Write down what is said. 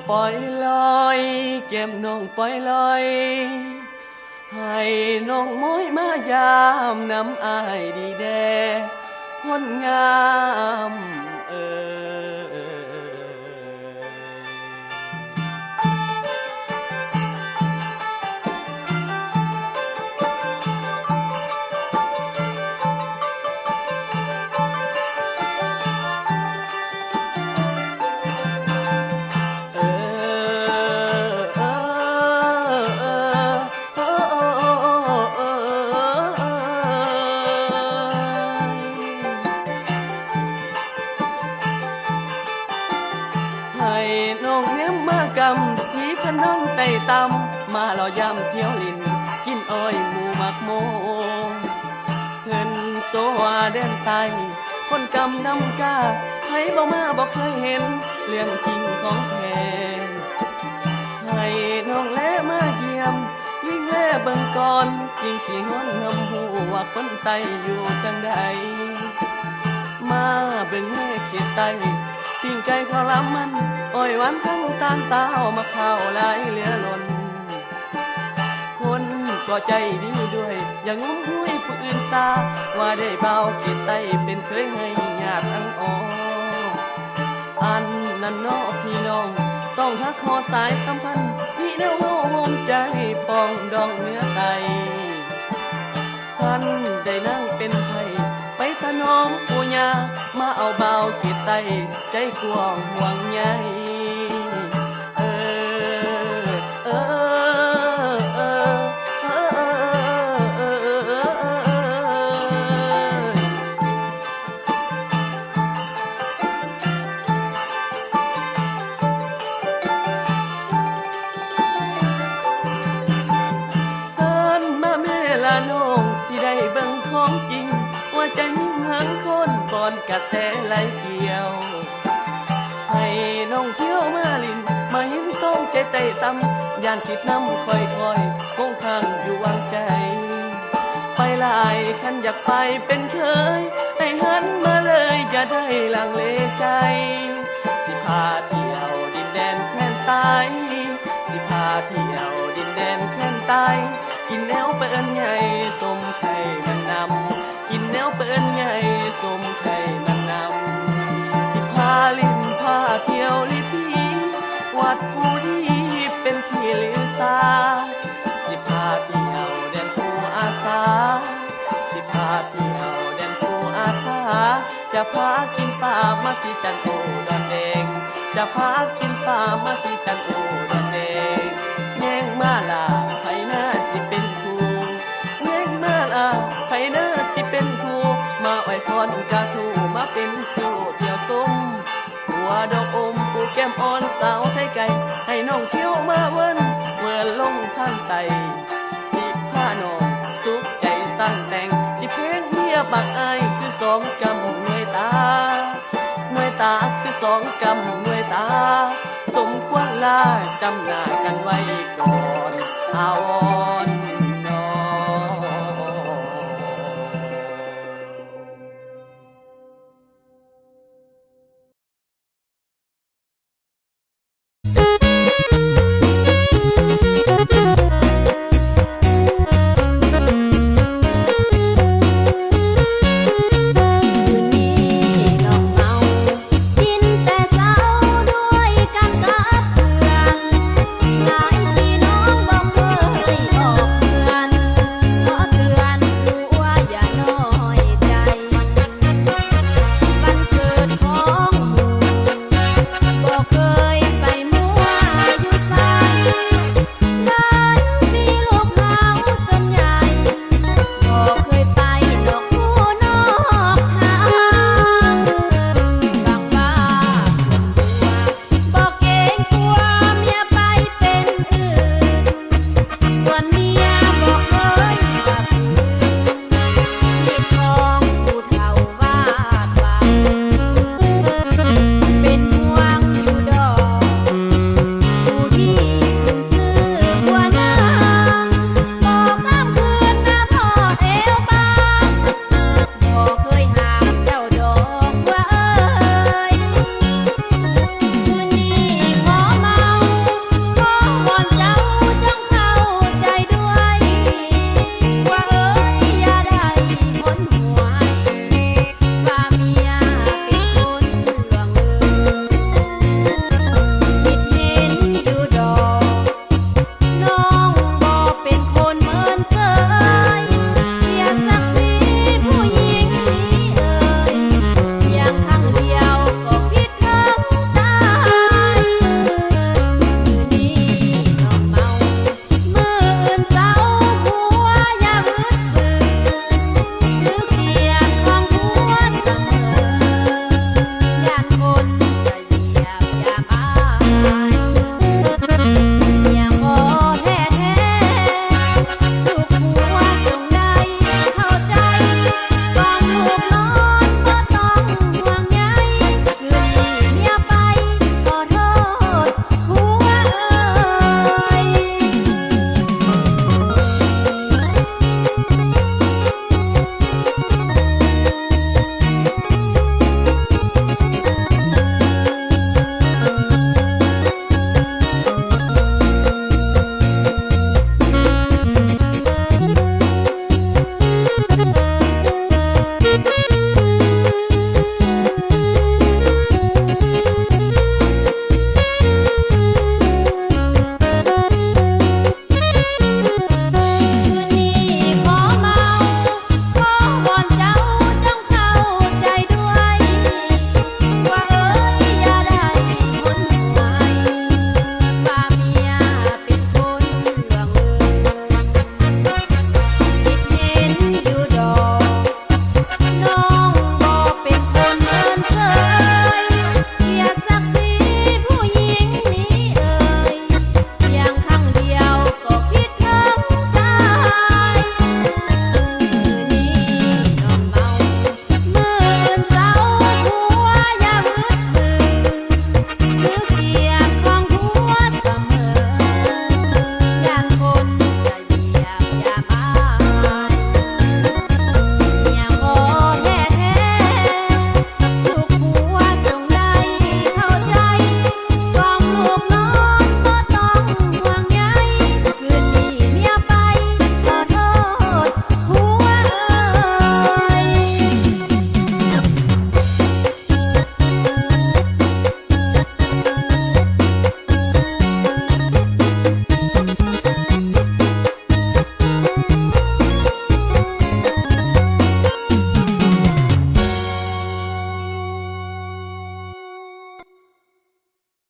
ปล่อยลอยเก็บน้องปล่อยลอยให้น้องม้อยมายามน้ำอายดีแดคนงามให้น้องเนี้ยมากำสีพนองไต่ตำมาเรายำเที่ยวลินกินอ้อยหมูมักโมขึ้นโซวาเดินไตคนกำนำกาให้บอกมาบอกเคยเห็นเรื่องจริงของแท้ให้น้องแลมาเยี่ยมยิ่งแลเบิ่งก่อนยิ่งสิงอนนำหูว่าคนไตอยู่จังใดมาเบิ่งแม่เขียดไตปิ้งไก่ข้าวหลามมันอ้อยหวานทั้งตาลตาวมะพร้าวหลายเหลือล้นคนก็ใจดีด้วยอย่างงมงุ้ยผู้อื่นซาว่าได้เบาเกียรติไตเป็นเคยให้ญาติทั้งอ๋ออันนั้นน้อพี่น้องต้องหักคอสายสัมพันธ์นี่แนวโฮมใจปองดองเนื้อไตท่านได้นั่งเป็นไทยไปถนอมปูญามาเอาเบาเกียรติไตใจกว้างห่วงใยน้องสิได้เบิ่งของจริงว่าใจยิ่งหังคนก่อนกระแสไหลเกี่ยวให้น้องเที่ยวมาลินมายิ้มต้องใจไต่ต่ำย่านคิดน้ำค่อยๆคงข้างอยู่วางใจไปหลายคันอยากไปเป็นเคยให้หันมาเลยอย่าได้ลังเลใจสิพาเที่ยวดินแดนแคว้นใต้สิพาเที่ยวดินแดนแคว้นใต้กินแนวเปิ้นใหญ่สมไข่มันนำกินแนวเปิ้นใหญ่สมไข่มันนำสิพาลิ้นพาเที่ยวลิพีวัดผู้ดีเป็นที่ลือซาสิพาเที่ยวแดนผู้อาสาสิพาเที่ยวแดนผู้อาสาจะพากินปลามาสิจันโอดอนแดงจะพากินปลามาสิจันโอดอนแดงแย่งมาลาไผหน้าสิเป็นครูแย่งมาลาไผหน้าสิเป็นครูมาอ้อยพรกาทูมาเป็นสู่เที่ยวส้มหัวดอกอมปูแก้มอ่อนสาวไทยไก่ให้น้องเที่ยวมาเวินลงทางไตสิผ้าน้องสุขใจสร้างแต่งสิเพลงเมียบักอายคือสองกำหน่วยตาคือสองกำหน่วยตาสมควรลาจำหน้ากันไว้ก่อนอาวร